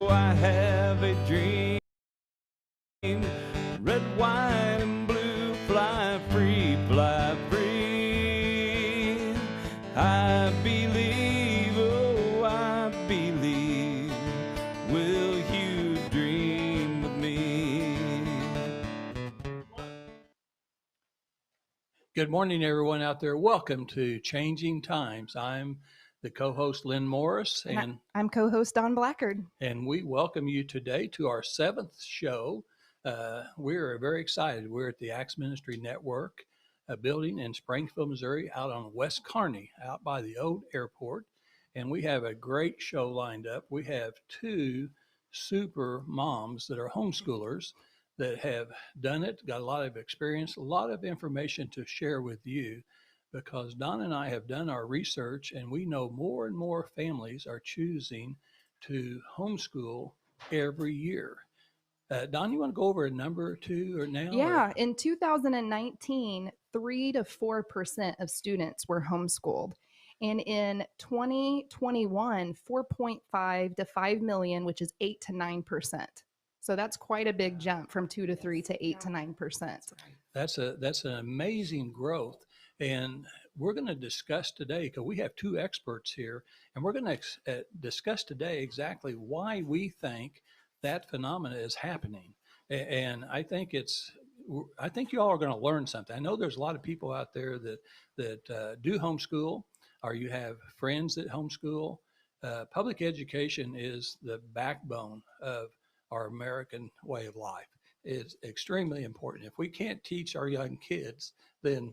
I have a dream, red, white, and blue, fly free, fly free. I believe, oh, I believe, will you dream with me? Good morning, everyone out there. Welcome to Changing Times. I'm the co-host Lynn Morris, and I'm co-host Don Blackard. we welcome you today to our seventh show. We're very excited. We're at the Acts Ministry Network building in Springfield, Missouri, out on West Kearney, out by the old airport. And we have a great show lined up. We have two super moms that are homeschoolers that have done it, got a lot of experience, a lot of information to share with you, because Don and I have done our research and we know more and more families are choosing to homeschool every year. Don, you want to go over a number or two or now? Yeah, in 2019, 3 to 4% of students were homeschooled. And in 2021, 4.5 to 5 million, which is 8 to 9%. So that's quite a big jump from 2 to 3 to 8 to 9%. That's an amazing growth. And we're going to discuss today, because we have two experts here, and we're going to discuss today exactly why we think that phenomena is happening. And I think you all are going to learn something. I know there's a lot of people out there that do homeschool, or you have friends that homeschool. Public education is the backbone of our American way of life. It's extremely important. If we can't teach our young kids, then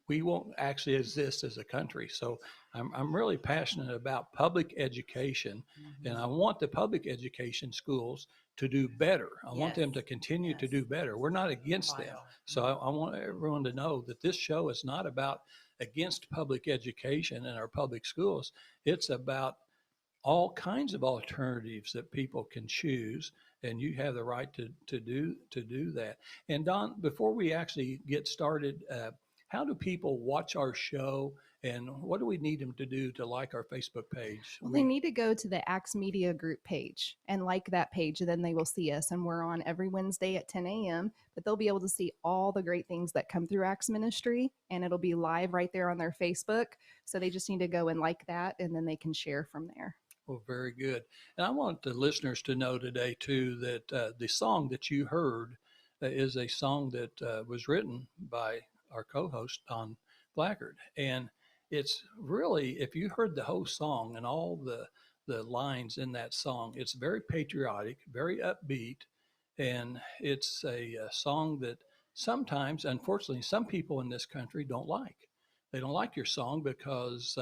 we won't actually exist as a country. So I'm really passionate about public education, and I want the public education schools to do better. I want them to continue to do better. We're not against them. So I want everyone to know that this show is not about against public education and our public schools. It's about all kinds of alternatives that people can choose, and you have the right to do that. And Don, before we actually get started, how do people watch our show, and what do we need them to do to like our Facebook page? Well, they need to go to the Acts Media Group page and like that page, and then they will see us. And we're on every Wednesday at 10 a.m., but they'll be able to see all the great things that come through Acts Ministry, and it'll be live right there on their Facebook. So they just need to go and like that, and then they can share from there. Well, very good. And I want the listeners to know today, too, that the song that you heard is a song that was written by our co-host, Don Blackard. And it's really, if you heard the whole song and all the lines in that song, it's very patriotic, very upbeat. And it's a song that sometimes, unfortunately, some people in this country don't like. They don't like your song because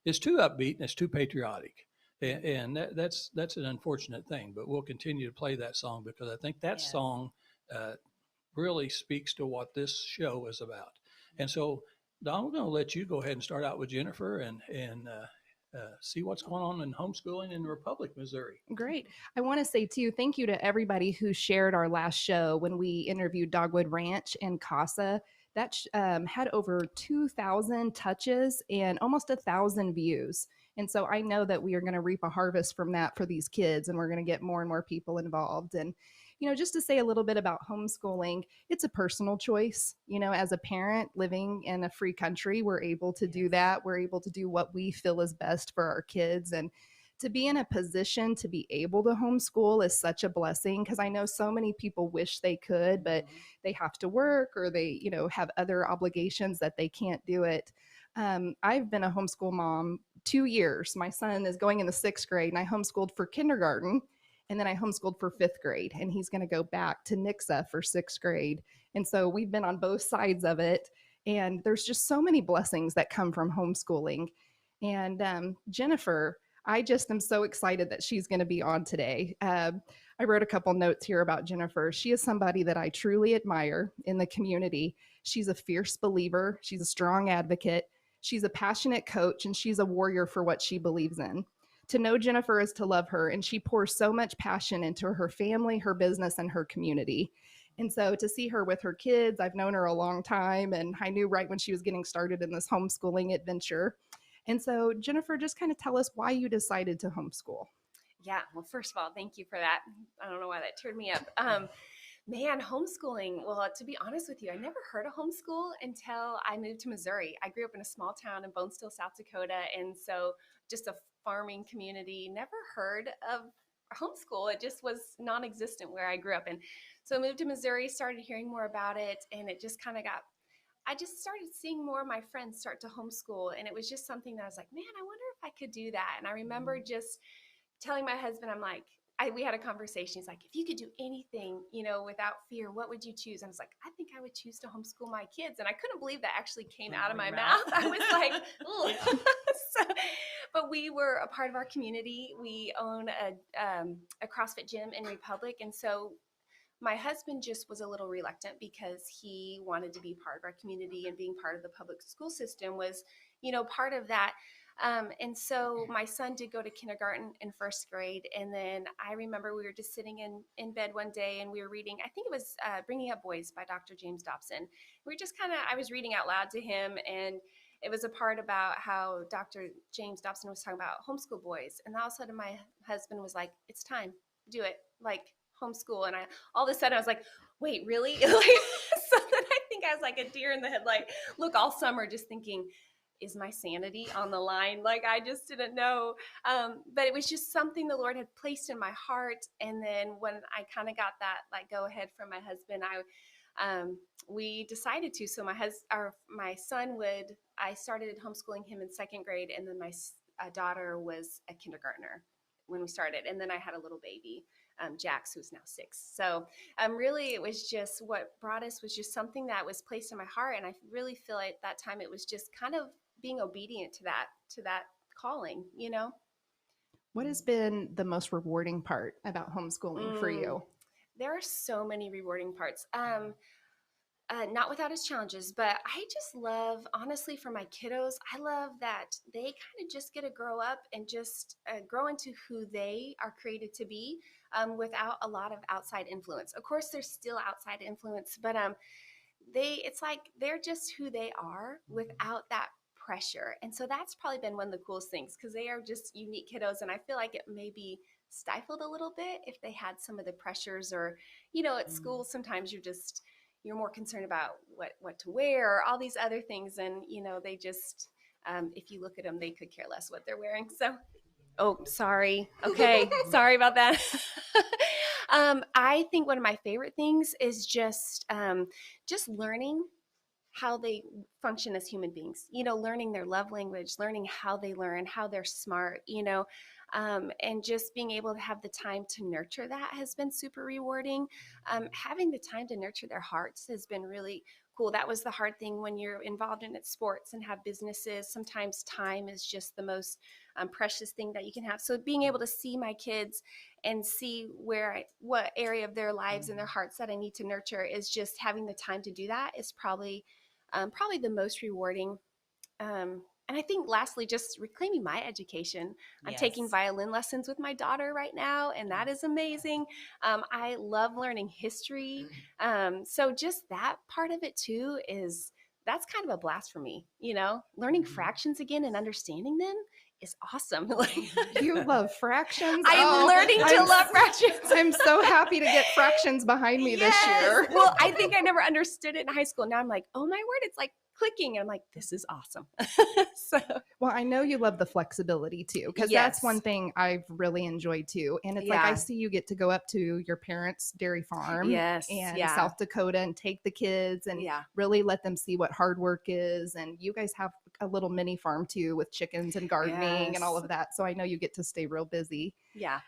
it's too upbeat and it's too patriotic. And that's an unfortunate thing, but we'll continue to play that song because I think that song really speaks to what this show is about. And so, Don, we're going to let you go ahead and start out with Jennifer and see what's going on in homeschooling in the Republic, Missouri. Great. I want to say, too, thank you to everybody who shared our last show when we interviewed Dogwood Ranch and CASA. That had over 2,000 touches and almost 1,000 views. And so I know that we are going to reap a harvest from that for these kids, and we're going to get more and more people involved. And, just to say a little bit about homeschooling, it's a personal choice. As a parent living in a free country, we're able to do that. We're able to do what we feel is best for our kids. And to be in a position to be able to homeschool is such a blessing, because I know so many people wish they could, but they have to work or they, have other obligations that they can't do it. I've been a homeschool mom 2 years. My son is going in the 6th grade, and I homeschooled for kindergarten, and then I homeschooled for 5th grade, and he's going to go back to Nixa for 6th grade. And so we've been on both sides of it, and there's just so many blessings that come from homeschooling. And Jennifer, I just am so excited that she's going to be on today. I wrote a couple notes here about Jennifer. She is somebody that I truly admire in the community. She's a fierce believer. She's a strong advocate. She's a passionate coach, and she's a warrior for what she believes in. To know Jennifer is to love her, and she pours so much passion into her family, her business, and her community. And so to see her with her kids, I've known her a long time, and I knew right when she was getting started in this homeschooling adventure. And so, Jennifer, just kind of tell us why you decided to homeschool. Yeah. Well, first of all, thank you for that. I don't know why that teared me up. Man, homeschooling. Well, to be honest with you, I never heard of homeschool until I moved to Missouri. I grew up in a small town in Bonesteel, South Dakota. And so just a farming community, never heard of homeschool. It just was non-existent where I grew up. And so I moved to Missouri, started hearing more about it. And it just kind of I just started seeing more of my friends start to homeschool. And it was just something that I was like, man, I wonder if I could do that. And I remember just telling my husband, I'm like, we had a conversation. He's like, if you could do anything, without fear, what would you choose? I was like, I think I would choose to homeschool my kids. And I couldn't believe that actually came out of my mouth. I was like, ugh. But we were a part of our community. We own a CrossFit gym in Republic. And so my husband just was a little reluctant because he wanted to be part of our community, and being part of the public school system was, part of that. And so my son did go to kindergarten and first grade. And then I remember we were just sitting in bed one day and we were reading, I think it was Bringing Up Boys by Dr. James Dobson. We were just I was reading out loud to him, and it was a part about how Dr. James Dobson was talking about homeschool boys. And all of a sudden my husband was like, it's time, do it, like homeschool. And all of a sudden I was like, wait, really? So then I think I was like a deer in the headlight. Look, all summer just thinking, is my sanity on the line? Like, I just didn't know. But it was just something the Lord had placed in my heart. And then when I kind of got that, like, go ahead from my husband, we decided to. So my son I started homeschooling him in second grade. And then my daughter was a kindergartner when we started. And then I had a little baby, Jax, who's now 6. So really, it was just what brought us was just something that was placed in my heart. And I really feel like at that time it was just kind of being obedient to that calling, What has been the most rewarding part about homeschooling for you? There are so many rewarding parts. Not without its challenges, but I just love, honestly, for my kiddos, I love that they kind of just get to grow up and just grow into who they are created to be without a lot of outside influence. Of course, there's still outside influence, but it's like they're just who they are without that pressure. And so that's probably been one of the coolest things, because they are just unique kiddos. And I feel like it may be stifled a little bit if they had some of the pressures, or, at school, sometimes you're more concerned about what to wear or all these other things. And, they just, if you look at them, they could care less what they're wearing. So, oh, sorry. Okay. Sorry about that. I think one of my favorite things is just learning how they function as human beings, learning their love language, learning how they learn, how they're smart, and just being able to have the time to nurture that has been super rewarding. Having the time to nurture their hearts has been really cool. That was the hard thing when you're involved in sports and have businesses. Sometimes time is just the most precious thing that you can have. So being able to see my kids and see what area of their lives and their hearts that I need to nurture, is just having the time to do that is probably the most rewarding. And I think lastly, just reclaiming my education. I'm taking violin lessons with my daughter right now, and that is amazing. I love learning history. So just that part of it too that's kind of a blast for me, learning fractions again and understanding them is awesome. You love fractions? I'm learning to love fractions. I'm so happy to get fractions behind me this year. Well, I think I never understood it in high school. Now I'm like, oh my word, it's like clicking. And I'm like, this is awesome. Well, I know you love the flexibility too, because that's one thing I've really enjoyed too. And it's like, I see you get to go up to your parents' dairy farm in South Dakota and take the kids and really let them see what hard work is. And you guys have a little mini farm too, with chickens and gardening and all of that. So I know you get to stay real busy. Yeah.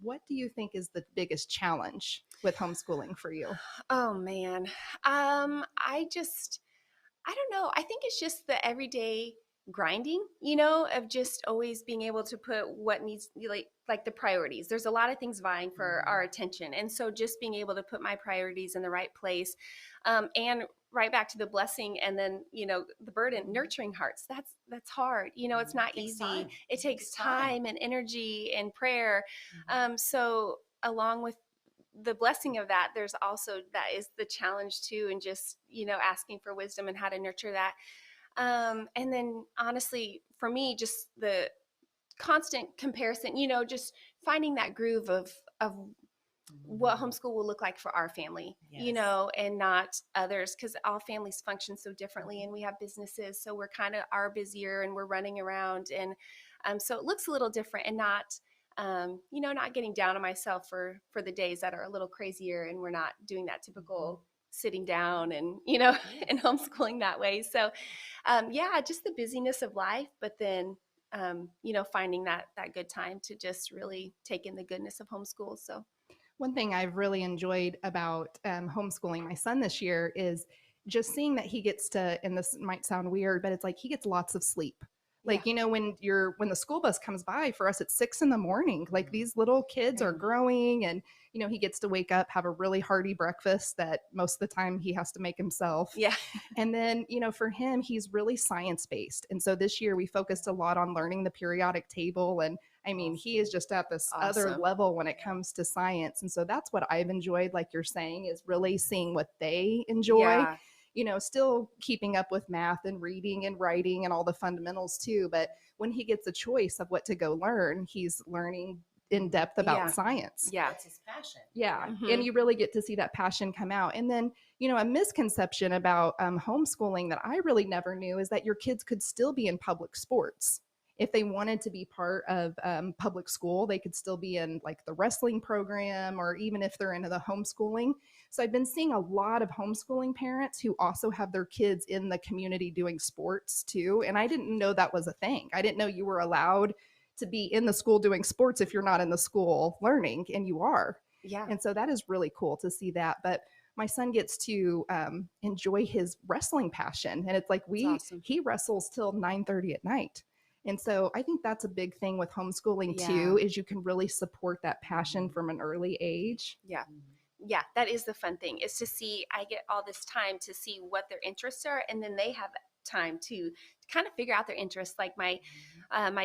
What do you think is the biggest challenge with homeschooling for you? Oh man. I don't know. I think it's just the everyday grinding, of just always being able to put what needs, like the priorities. There's a lot of things vying for our attention. And so just being able to put my priorities in the right place, and right back to the blessing, and then, the burden, nurturing hearts. That's hard. It's not easy. It takes time and energy and prayer. So along with the blessing of that, there's also, that is the challenge too. And just, asking for wisdom and how to nurture that. And then honestly, for me, just the constant comparison, just finding that groove of what homeschool will look like for our family, you know, and not others, because all families function so differently, and we have businesses, so we're kind of are busier and we're running around, and so it looks a little different, and not you know, not getting down on myself for the days that are a little crazier and we're not doing that typical sitting down and, you know, and homeschooling that way. So yeah, just the busyness of life, but then you know, finding that good time to just really take in the goodness of homeschool. So One thing I've really enjoyed about homeschooling my son this year is just seeing that he gets to, and this might sound weird, but it's like he gets lots of sleep. Like, you know, when the school bus comes by for us at 6 a.m, like these little kids are growing, and, you know, he gets to wake up, have a really hearty breakfast that most of the time he has to make himself. Yeah. And then, you know, for him, he's really science based. And so this year we focused a lot on learning the periodic table. And I mean, he is just at this other level when it comes to science. And so that's what I've enjoyed, like you're saying, is really seeing what they enjoy. Yeah. You know, still keeping up with math and reading and writing and all the fundamentals too. But when he gets a choice of what to go learn, he's learning in depth about science. Yeah. It's his passion. Yeah. And you really get to see that passion come out. And then, you know, a misconception about homeschooling that I really never knew is that your kids could still be in public sports. If they wanted to be part of public school, they could still be in like the wrestling program, or even if they're into the homeschooling. So I've been seeing a lot of homeschooling parents who also have their kids in the community doing sports too. And I didn't know that was a thing. I didn't know you were allowed to be in the school doing sports if you're not in the school learning, and you are. Yeah. And so that is really cool to see that. But my son gets to enjoy his wrestling passion. And it's like he wrestles till 9:30 at night. And so I think that's a big thing with homeschooling too, is you can really support that passion from an early age. Yeah. Yeah, that is the fun thing, is to see, I get all this time to see what their interests are, and then they have time to kind of figure out their interests. Like my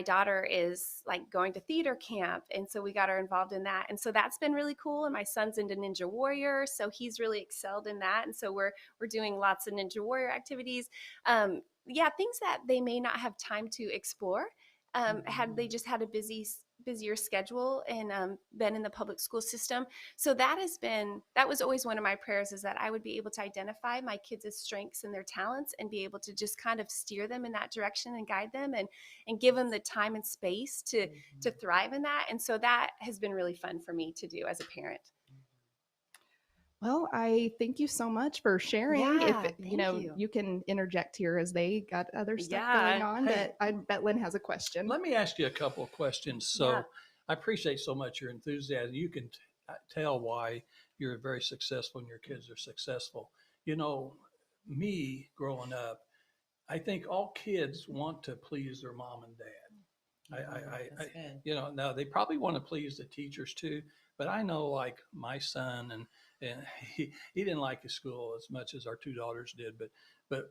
daughter is like going to theater camp, and so we got her involved in that, and so that's been really cool. And my son's into Ninja Warrior, so he's really excelled in that, and so we're doing lots of Ninja Warrior activities. Yeah, things that they may not have time to explore had they just had a busier schedule and been in the public school system. So that was always one of my prayers, is that I would be able to identify my kids' strengths and their talents and be able to just kind of steer them in that direction and guide them and give them the time and space to thrive in that. And so that has been really fun for me to do as a parent. Well, I thank you so much for sharing. Yeah, if you can interject here as they got other stuff going on. But I bet Lynn has a question. Let me ask you a couple of questions. So I appreciate so much your enthusiasm. You can tell why you're very successful and your kids are successful. You know, me growing up, I think all kids want to please their mom and dad. You know, now they probably want to please the teachers too, but I know, like my son, and he didn't like his school as much as our two daughters did, but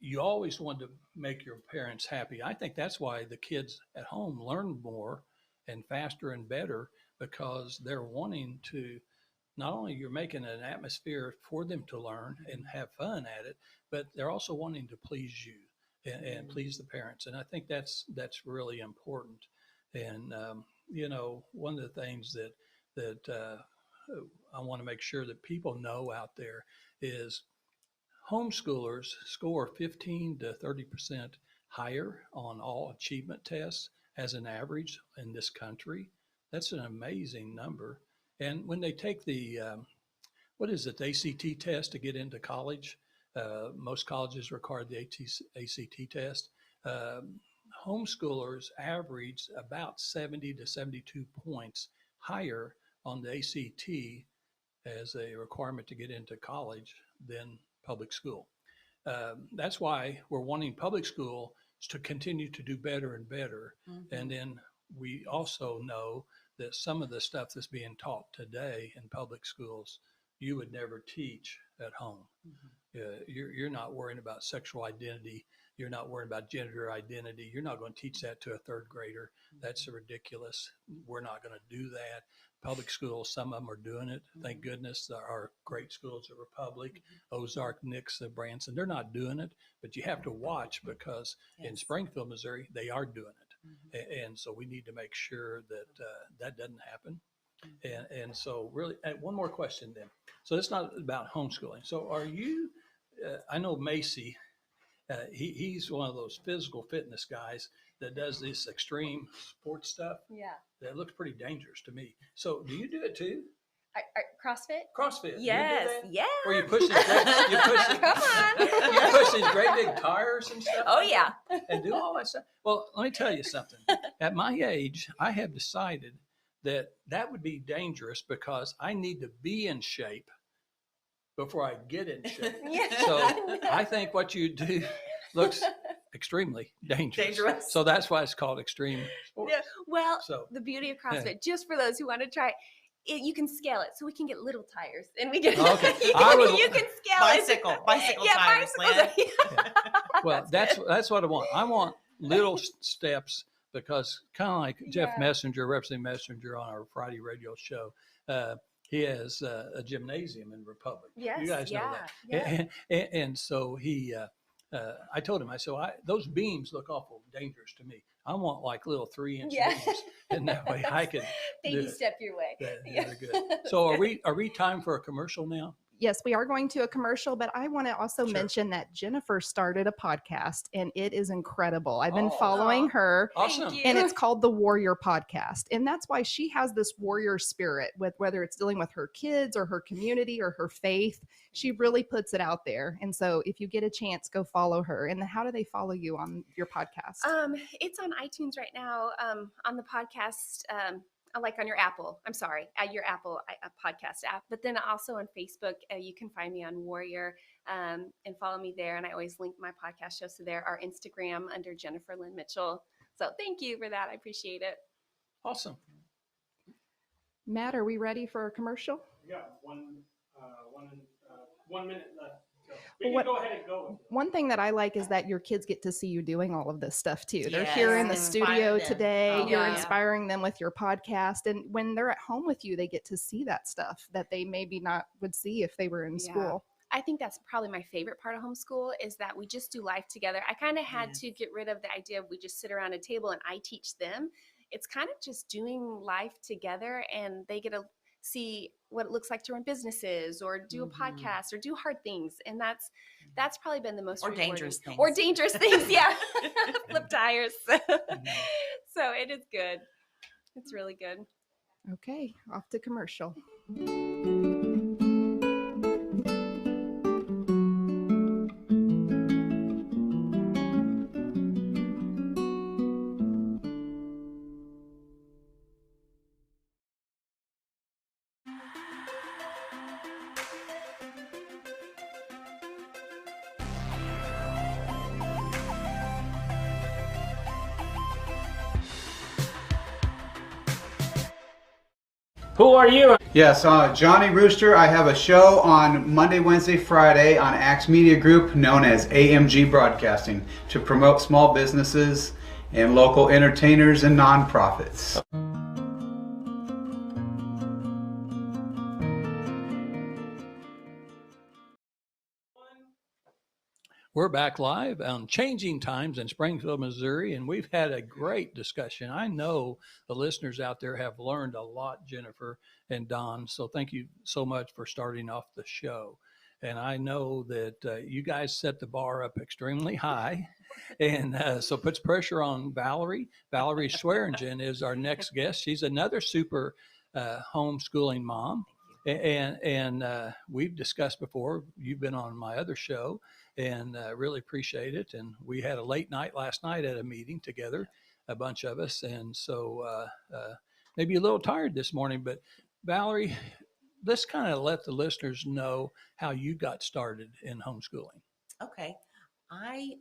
you always want to make your parents happy. I think that's why the kids at home learn more and faster and better, because they're wanting to, not only you're making an atmosphere for them to learn and have fun at it, but they're also wanting to please you and please the parents. And I think that's really important. And, you know, one of the things that I want to make sure that people know out there is homeschoolers score 15 to 30% higher on all achievement tests as an average in this country. That's an amazing number. And when they take the, the ACT test to get into college, most colleges require the ACT test. Homeschoolers average about 70 to 72 points higher on the ACT as a requirement to get into college than public school. That's why we're wanting public school to continue to do better and better. And then we also know that some of the stuff that's being taught today in public schools, you would never teach at home. You're not worrying about sexual identity. You're not worrying about gender identity. You're not going to teach that to a third grader. That's ridiculous. We're not going to do that. Public schools, some of them are doing it. Thank goodness. There are great schools at Republic, Ozark, Nix, Branson. They're not doing it, but you have to watch, because in Springfield, Missouri, they are doing it. And so we need to make sure that that doesn't happen. And so really, one more question then. So it's not about homeschooling. So are you, I know Macy, he's one of those physical fitness guys that does this extreme sports stuff. Yeah. That looks pretty dangerous to me. So do you do it too? CrossFit? CrossFit. Yes. Do you do that? Yeah. Where you push these great big tires and stuff? Oh, yeah. And do all that stuff? Well, let me tell you something. At my age, I have decided that would be dangerous because I need to be in shape before I get in shape. Yeah. So I think what you do looks extremely dangerous. So that's why it's called extreme sports. Yeah. Well, So, the beauty of CrossFit, just for those who want to try it, you can scale it. So we can get little tires and we can, Okay. you can scale bicycle it. tires, Lynn. Well, that's what I want. I want little steps because kind of like Jeff Messenger, Representative Messenger on our Friday radio show, he has a gymnasium in Republic. Yes, you guys know that. Yeah. And so I told him, I said, those beams look awful dangerous to me. I want like little 3-inch beams, and that way I can baby step your way. Very good. So are we time for a commercial now? Yes, we are going to a commercial, but I want to also mention that Jennifer started a podcast and it is incredible. I've been following her. Awesome. And it's called the Warrior Podcast. And that's why she has this warrior spirit with whether it's dealing with her kids or her community or her faith. She really puts it out there. And so if you get a chance, go follow her. And how do they follow you on your podcast? It's on iTunes right now, on the podcast, like on your Apple, your Apple podcast app, but then also on Facebook, you can find me on Warrior and follow me there. And I always link my podcast shows to there, our Instagram under Jennifer Lynn Mitchell. So thank you for that. I appreciate it. Awesome. Matt, are we ready for a commercial? We got 1 minute left. So we can go ahead and go. One thing that I like is that your kids get to see you doing all of this stuff too. They're Yes, here in the inspire studio them. today. Oh, You're yeah. inspiring them with your podcast. And when they're at home with you, they get to see that stuff that they maybe not would see if they were in school. I think that's probably my favorite part of homeschool is that we just do life together. I kind of had to get rid of the idea of we just sit around a table and I teach them. It's kind of just doing life together, and they get to see what it looks like to run businesses or do a podcast or do hard things. And that's probably been the most rewarding. Dangerous things. Or dangerous things, yeah. Flip tires. So it is good. It's really good. Okay, off to commercial. Who are you? Yes, Johnny Rooster. I have a show on Monday, Wednesday, Friday on Axe Media Group known as AMG Broadcasting to promote small businesses and local entertainers and nonprofits. We're back live on Changing Times in Springfield, Missouri, and we've had a great discussion. I know the listeners out there have learned a lot, Jennifer and Don, so thank you so much for starting off the show. And I know that you guys set the bar up extremely high, and so puts pressure on Valerie. Valerie Swearingen is our next guest. She's another super homeschooling mom, and we've discussed before. You've been on my other show, and really appreciate it. And we had a late night last night at a meeting together, a bunch of us, and so maybe a little tired this morning. But Valerie, let's kind of let the listeners know how you got started in homeschooling. Okay. I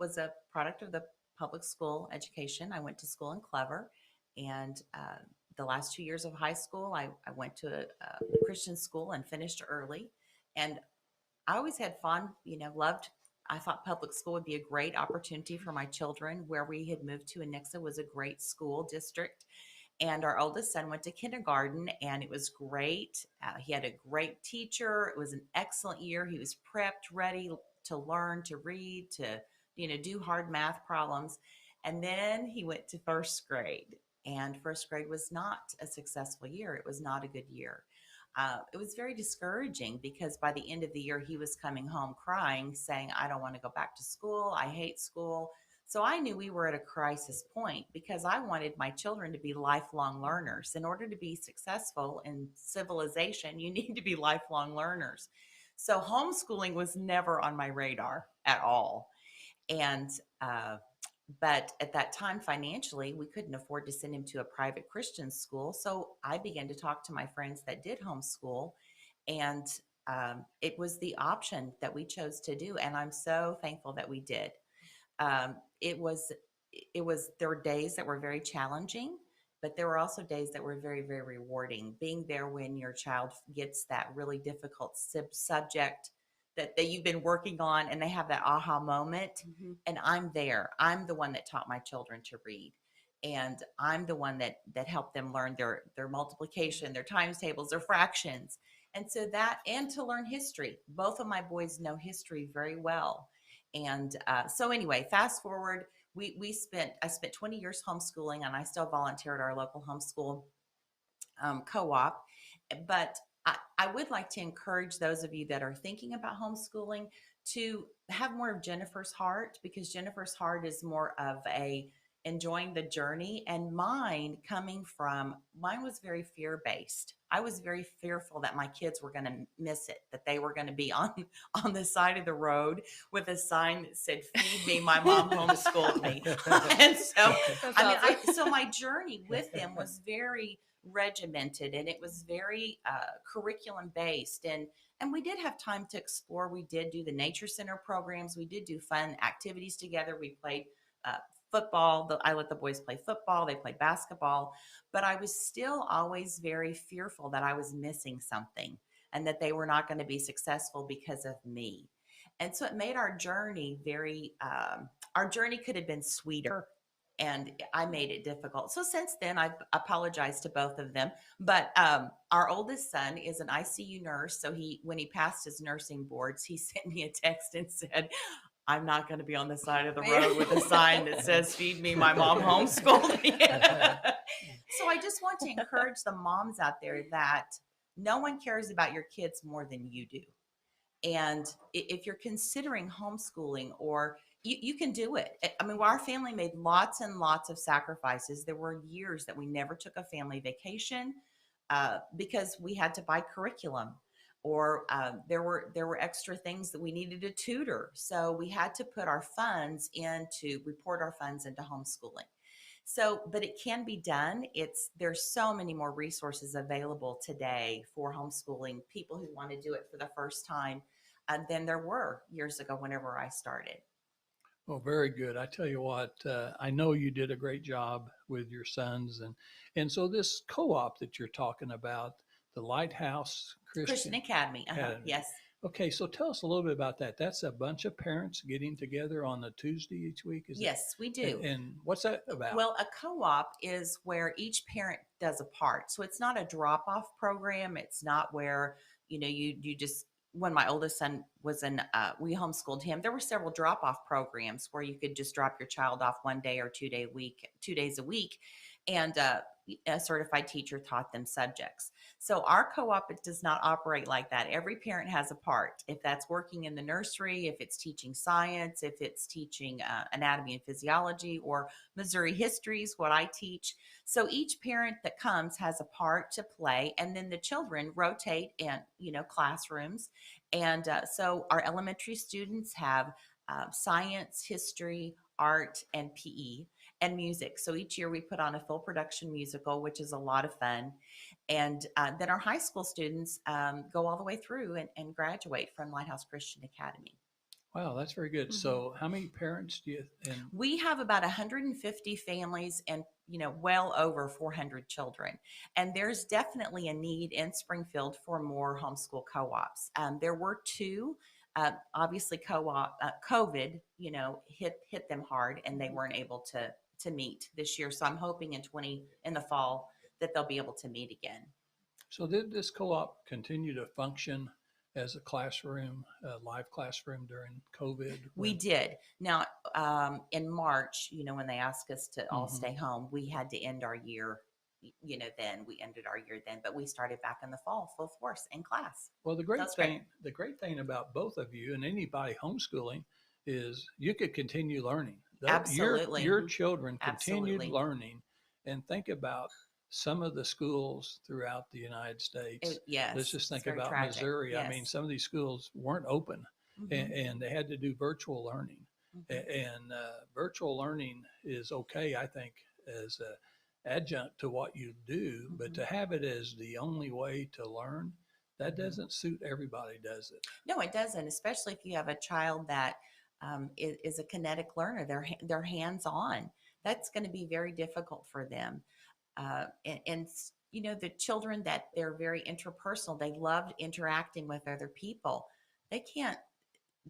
was a product of the public school education. I went to school in Clever, and the last 2 years of high school, I went to a Christian school and finished early. And I always had fun, I thought public school would be a great opportunity for my children. Where we had moved to in Nixa was a great school district. And our oldest son went to kindergarten, and it was great. He had a great teacher. It was an excellent year. He was prepped, ready to learn, to read, to, do hard math problems. And then he went to first grade, and first grade was not a successful year. It was not a good year. It was very discouraging because by the end of the year, he was coming home crying, saying, I don't want to go back to school. I hate school. So I knew we were at a crisis point because I wanted my children to be lifelong learners. In order to be successful in civilization, you need to be lifelong learners. So homeschooling was never on my radar at all. And, but at that time, financially, we couldn't afford to send him to a private Christian school. So I began to talk to my friends that did homeschool, and it was the option that we chose to do. And I'm so thankful that we did. Um, it was, there were days that were very challenging, but there were also days that were very, very rewarding. Being there when your child gets that really difficult subject that you've been working on, and they have that aha moment. Mm-hmm. And I'm there. I'm the one that taught my children to read. And I'm the one that helped them learn their multiplication, their times tables, their fractions. And so that, and to learn history. Both of my boys know history very well. And so anyway, fast forward, I spent 20 years homeschooling, and I still volunteer at our local homeschool co-op. But I would like to encourage those of you that are thinking about homeschooling to have more of Jennifer's heart, because Jennifer's heart is more of a enjoying the journey, and mine was very fear-based. I was very fearful that my kids were going to miss it, that they were going to be on the side of the road with a sign that said, "Feed me, my mom homeschooled me." And so, so my journey with them was very regimented, and it was very curriculum based, and we did have time to explore. We did do the nature center programs. We did do fun activities together. We played football. I let the boys play football. They played basketball, but I was still always very fearful that I was missing something and that they were not going to be successful because of me. And so it made our journey our journey could have been sweeter, and I made it difficult. So since then, I've apologized to both of them. But our oldest son is an ICU nurse. So when he passed his nursing boards, he sent me a text and said, "I'm not going to be on the side of the road with a sign that says, 'Feed me, my mom homeschooled me.'" So I just want to encourage the moms out there that no one cares about your kids more than you do. And if you're considering homeschooling, or you can do it. I mean, our family made lots and lots of sacrifices. There were years that we never took a family vacation because we had to buy curriculum, or there were extra things that we needed to tutor. So we had to report our funds into homeschooling. So, but it can be done. There's so many more resources available today for homeschooling, people who want to do it for the first time than there were years ago whenever I started. Well, very good. I tell you what, I know you did a great job with your sons. And so this co-op that you're talking about, the Lighthouse Christian Academy. Yes. Okay, so tell us a little bit about that. That's a bunch of parents getting together on a Tuesday each week? Yes, we do. And what's that about? Well, a co-op is where each parent does a part. So it's not a drop-off program. It's not where, you just, when my oldest son was we homeschooled him, there were several drop-off programs where you could just drop your child off 1 day or 2 days a week. And a certified teacher taught them subjects. So our co-op, it does not operate like that. Every parent has a part. If that's working in the nursery, if it's teaching science, if it's teaching anatomy and physiology, or Missouri history is what I teach. So each parent that comes has a part to play, and then the children rotate in, classrooms. And so our elementary students have science, history, art, and PE, and music. So each year we put on a full production musical, which is a lot of fun. And then our high school students go all the way through and graduate from Lighthouse Christian Academy. Wow, that's very good. Mm-hmm. So how many parents do you? We have about 150 families and, well over 400 children. And there's definitely a need in Springfield for more homeschool co-ops. There were two. Obviously, COVID, hit them hard, and they weren't able to meet this year. So I'm hoping in the fall that they'll be able to meet again. So did this co-op continue to function as a classroom, a live classroom during COVID? We did. Now, in March, when they asked us to all Mhm. stay home, we had to end our year. Then we ended our year then, but we started back in the fall, full force in class. Well, the That's great. great thing about both of you and anybody homeschooling is you could continue learning. Absolutely. Your children continued Absolutely. learning, and think about some of the schools throughout the United States. Yes. Let's just think it's very about tragic. Missouri. I Yes. mean, some of these schools weren't open, Mhm. and they had to do virtual learning. Mhm. And virtual learning is okay, I think, as a adjunct to what you do, but to have it as the only way to learn, that doesn't suit everybody, does it? No, it doesn't, especially if you have a child that is a kinetic learner. They're hands-on. That's going to be very difficult for them. And the children that they're very interpersonal, they love interacting with other people. They can't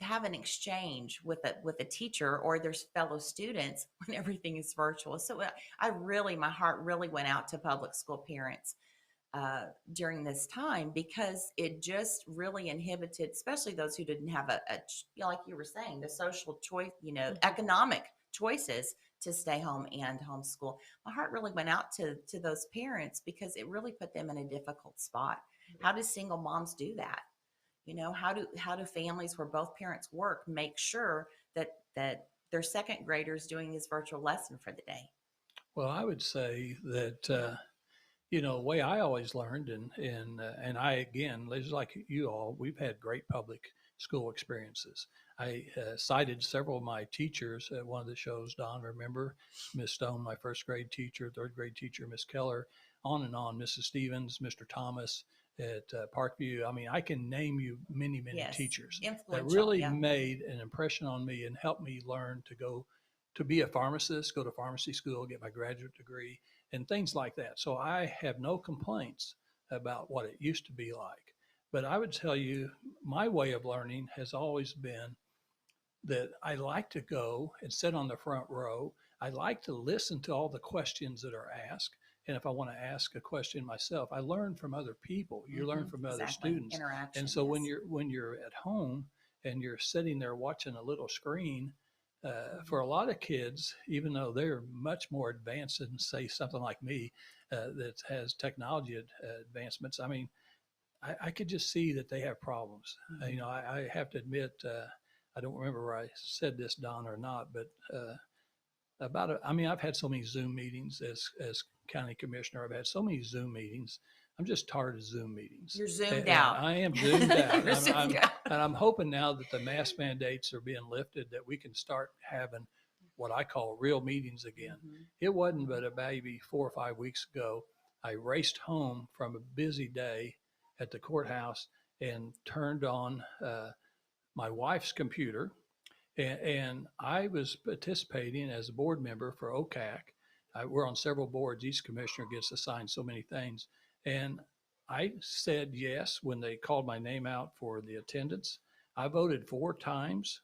have an exchange with a teacher or their fellow students when everything is virtual. So my heart really went out to public school parents during this time, because it just really inhibited, especially those who didn't have like you were saying, the social choice, economic choices to stay home and homeschool. My heart really went out to those parents, because it really put them in a difficult spot. How do single moms do that? How do families where both parents work make sure that their second graders doing his virtual lesson for the day? Well, I would say that the way I always learned, and I, again, just like you all, we've had great public school experiences. I cited several of my teachers at one of the shows. Don, remember Miss Stone, my first grade teacher, third grade teacher, Miss Keller, on and on, Mrs. Stevens, Mr. Thomas at Parkview. I mean, I can name you many Yes. teachers that Influential, really yeah. made an impression on me and helped me learn to be a pharmacist, go to pharmacy school, get my graduate degree, and things like that. So I have no complaints about what it used to be like. But I would tell you, my way of learning has always been that I like to go and sit on the front row. I like to listen to all the questions that are asked. And if I want to ask a question myself, I learn from other people. You learn from other Exactly. students. Interaction. And so when yes. you're at home and you're sitting there watching a little screen, for a lot of kids, even though they're much more advanced than, say, something like me that has technology advancements, I mean, I could just see that they have problems. I have to admit, I don't remember where I said this, Don, or not, but I've had so many Zoom meetings as county commissioner. I've had so many Zoom meetings. I'm just tired of Zoom meetings. You're zoomed And out. I am zoomed out. You're zoomed out. And I'm hoping now that the mask mandates are being lifted, that we can start having what I call real meetings again. It wasn't but maybe 4 or 5 weeks ago, I raced home from a busy day at the courthouse and turned on my wife's computer. And I was participating as a board member for OCAC. We're on several boards. Each commissioner gets assigned so many things. And I said yes when they called my name out for the attendance. I voted 4 times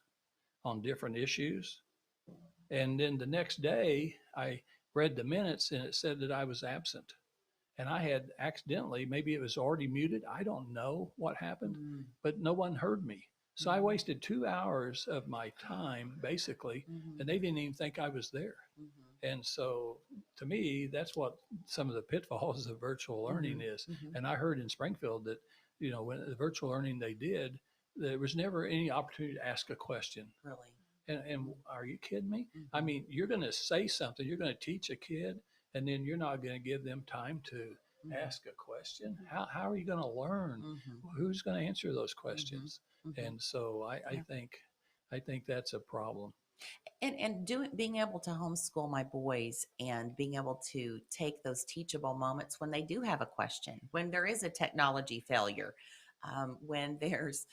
on different issues. And then the next day, I read the minutes and it said that I was absent. And I had accidentally, maybe it was already muted. I don't know what happened, but no one heard me. So I wasted 2 hours of my time, basically, and they didn't even think I was there. And so to me, that's what some of the pitfalls of virtual learning is. And I heard in Springfield that, when the virtual learning they did, there was never any opportunity to ask a question. Really? And are you kidding me? I mean, you're going to say something, you're going to teach a kid, and then you're not going to give them time to ask a question. How are you going to learn? Who's going to answer those questions? And so I think that's a problem. And being able to homeschool my boys and being able to take those teachable moments when they do have a question, when there is a technology failure, when there's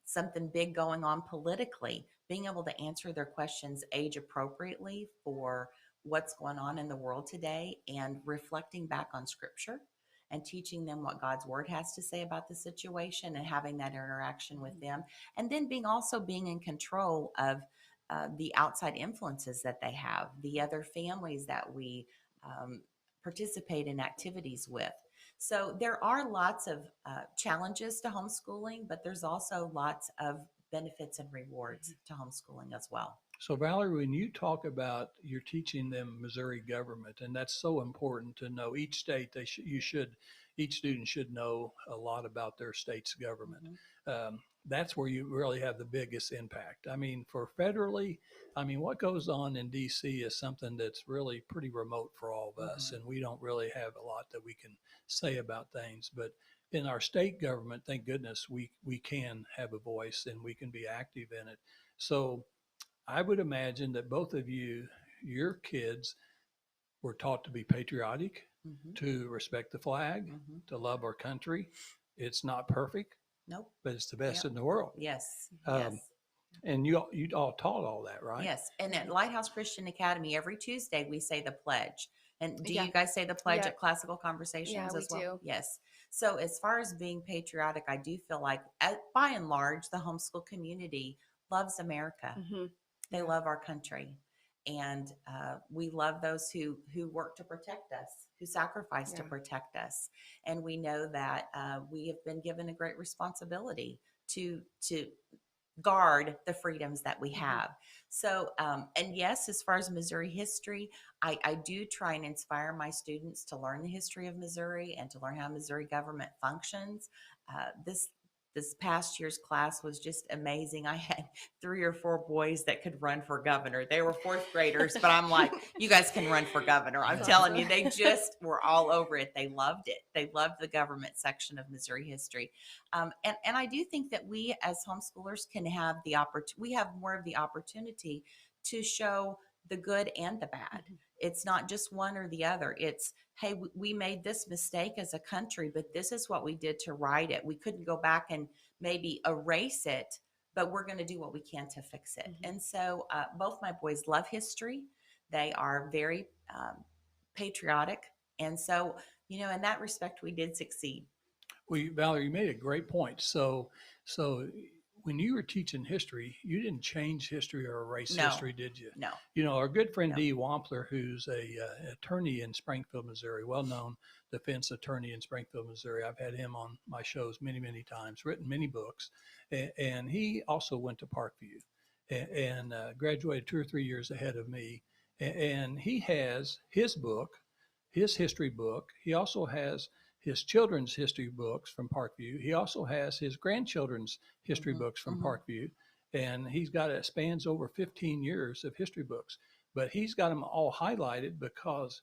something big going on politically, being able to answer their questions age appropriately for what's going on in the world today, and reflecting back on scripture and teaching them what God's word has to say about the situation and having that interaction with them. And then being in control of the outside influences that they have, the other families that we participate in activities with. So there are lots of challenges to homeschooling, but there's also lots of benefits and rewards to homeschooling as well. So Valerie, when you talk about you're teaching them Missouri government, and that's so important to know each state, each student should know a lot about their state's government. That's where you really have the biggest impact. I mean, for federally, I mean, what goes on in DC is something that's really pretty remote for all of us, and we don't really have a lot that we can say about things. But in our state government, thank goodness, we can have a voice and we can be active in it. So I would imagine that both of you, your kids, were taught to be patriotic, to respect the flag, to love our country. It's not perfect. Nope. But it's the best in the world. Yes. And you all taught all that, right? Yes. And at Lighthouse Christian Academy, every Tuesday we say the pledge. And do you guys say the pledge at Classical Conversations as well? Do. Yes. So as far as being patriotic, I do feel like, by and large, the homeschool community loves America. They love our country. And we love those who work to protect us, who sacrifice to protect us. And we know that we have been given a great responsibility to guard the freedoms that we have. So, and yes, as far as Missouri history, I do try and inspire my students to learn the history of Missouri and to learn how Missouri government functions. This past year's class was just amazing. I had 3 or 4 boys that could run for governor. They were 4th graders, but I'm like, you guys can run for governor. I'm telling you, they just were all over it. They loved it. They loved the government section of Missouri history. And I do think that we as homeschoolers can have we have more of the opportunity to show the good and the bad. It's not just one or the other. It's, hey, we made this mistake as a country, but this is what we did to right it. We couldn't go back and maybe erase it, but we're going to do what we can to fix it. And so both my boys love history. They are very patriotic. And so, in that respect, we did succeed. Well, Valerie, you made a great point. So when you were teaching history, you didn't change history or erase history, did you? No. Our good friend Dee Wampler, who's a attorney in Springfield, Missouri, well-known defense attorney in Springfield, Missouri. I've had him on my shows many, many times, written many books. And he also went to Parkview and graduated 2 or 3 years ahead of me. And he has his book, his history book. He also has his children's history books from Parkview. He also has his grandchildren's history books from Parkview. And he's got it spans over 15 years of history books, but he's got them all highlighted because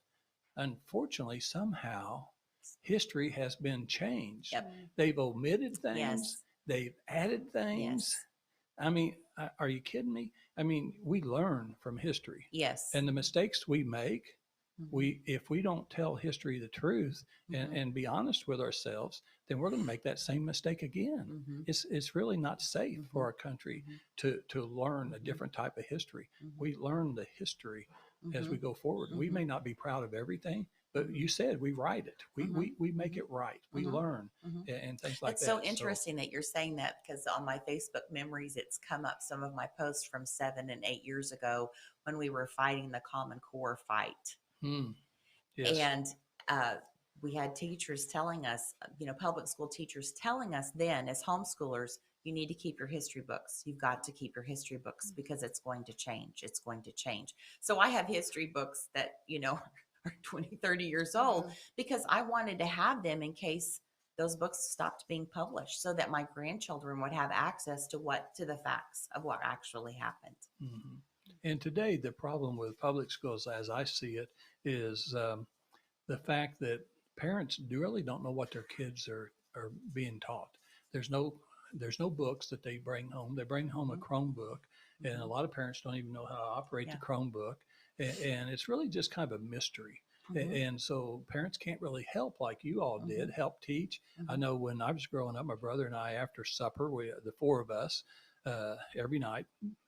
unfortunately, somehow history has been changed. They've omitted things. They've added things. I mean, are you kidding me? I mean, we learn from history. And the mistakes we make, if we don't tell history the truth and be honest with ourselves, then we're going to make that same mistake again. It's really not safe for our country to learn a different type of history. We learn the history as we go forward. We may not be proud of everything, but you said we write it. We make it right. We learn and things like that. It's so interesting that you're saying that, because on my Facebook memories, it's come up some of my posts from 7 and 8 years ago when we were fighting the Common Core fight. And we had teachers telling us, public school teachers telling us then as homeschoolers, you need to keep your history books. You've got to keep your history books because it's going to change. It's going to change. So I have history books that, are 20, 30 years old because I wanted to have them in case those books stopped being published so that my grandchildren would have access to the facts of what actually happened. And today, the problem with public schools, as I see it, is the fact that parents really don't know what their kids are being taught. There's no books that they bring home. They bring home a Chromebook, and a lot of parents don't even know how to operate the Chromebook. And it's really just kind of a mystery. And so parents can't really help like you all did, help teach. I know when I was growing up, my brother and I, after supper, the 4 of us, every night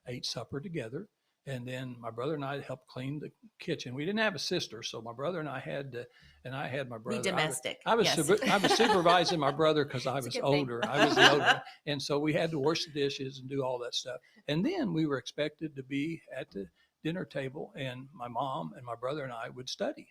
ate supper together. And then my brother and I helped clean the kitchen. We didn't have a sister, so my brother and I had to, and I had my brother. Be domestic. I was supervising my brother because I was older. I was the older. And so we had to wash the dishes and do all that stuff. And then we were expected to be at the dinner table, and my mom and my brother and I would study.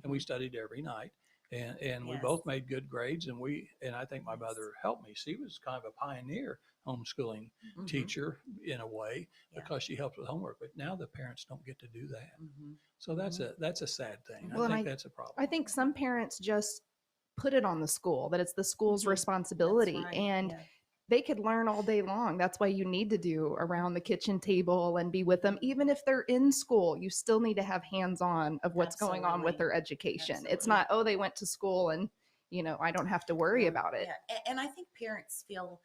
And we studied every night. and we Yes. both made good grades, and I think my mother helped me. She was kind of a pioneer homeschooling Mhm. teacher in a way Yeah. because she helped with homework, but now the parents don't get to do that. Mhm. So that's a sad thing. Well, I and think that's a problem. I think some parents just put it on the school, that it's the school's Mhm. responsibility. That's right. And Yeah. they could learn all day long. That's why you need to do around the kitchen table and be with them. Even if they're in school, you still need to have hands-on of what's going on with Absolutely. their education. It's Absolutely. not, oh, they went to school and, I don't have to worry Yeah, about it. yeah. And I think parents feel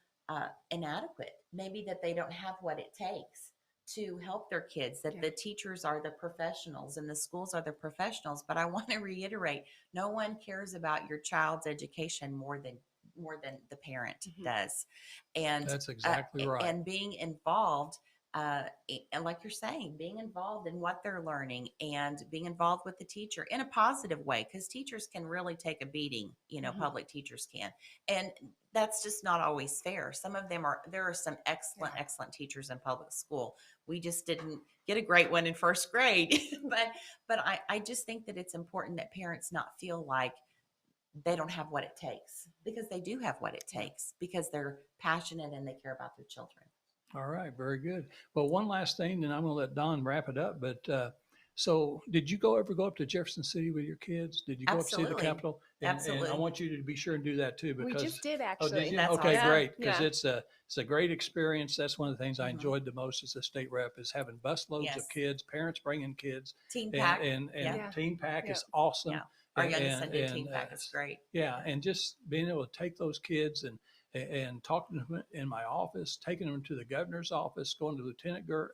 inadequate, maybe that they don't have what it takes to help their kids, that Yeah. the teachers are the professionals and the schools are the professionals. But I want to reiterate, no one cares about your child's education more than the parent Mhm. does. And That's exactly right. and being involved, and like you're saying, being involved in what they're learning and being involved with the teacher in a positive way, because teachers can really take a beating, Mhm. public teachers can. And that's just not always fair. There are some excellent teachers in public school. We just didn't get a great one in first grade. but I just think that it's important that parents not feel like they don't have what it takes, because they do have what it takes, because they're passionate and they care about their children. All right, very good. Well, one last thing, and I'm going to let Don wrap it up. But so, did you ever go up to Jefferson City with your kids? Did you go up to see the Absolutely. Capitol? And I Absolutely. want you to be sure and do that too, We because just did oh, actually. did you? That's Okay, awesome. great, because Yeah. it's a great experience. That's one of the things I Mhm. enjoyed the most as a state rep, is having busloads of Yes. kids, parents bringing kids, Team and pack. Yeah. Team Pack Yeah. is awesome. Yeah. Our And- youngest son did and, team pack. uh, It's great. Yeah, and just being able to take those kids and talking to them in my office, taking them to the governor's office, going to the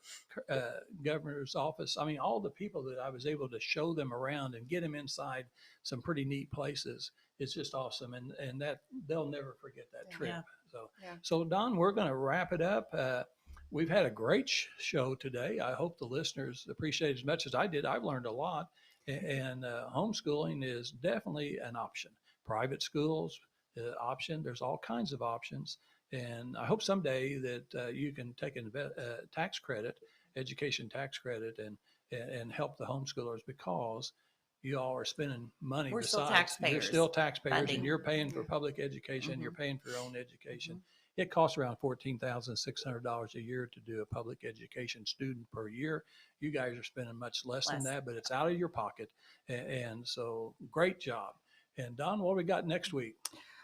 governor's office. I mean, all the people that I was able to show them around and get them inside some pretty neat places. It's just awesome. And that they'll never forget that trip. Yeah. Yeah. So Don, we're going to wrap it up. We've had a great show today. I hope the listeners appreciate it as much as I did. I've learned a lot. And homeschooling is definitely an option. Private schools, option. There's all kinds of options. And I hope someday that you can take a tax credit, education tax credit, and help the homeschoolers, because you all are spending money. We're still besides. You're taxpayers. still taxpayers, Funding. and you're paying for public education. Mhm. You're paying for your own education. It costs around $14,600 a year to do a public education student per year. You guys are spending much less than Less. that, but it's out of your pocket. And so great job. And Don, what we got next week?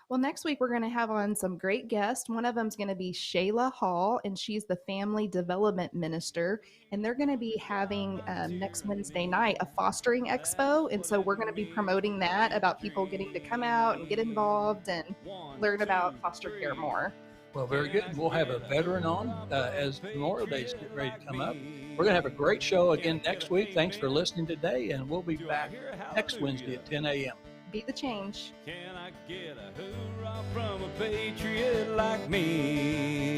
Well, next week we're going to have on some great guests. One of them is going to be Shayla Hall, and she's the Family Development Minister. And they're going to be having next Wednesday night a fostering expo. And so we're going to be promoting that, about people getting to come out and get involved and learn about foster care more. Well, very good. We'll have a veteran on as Memorial Day is getting ready to come up. We're going to have a great show again next week. Thanks for listening today, and we'll be back next Wednesday at 10 a.m. Be the change. Can I get a hoorah from a patriot like me?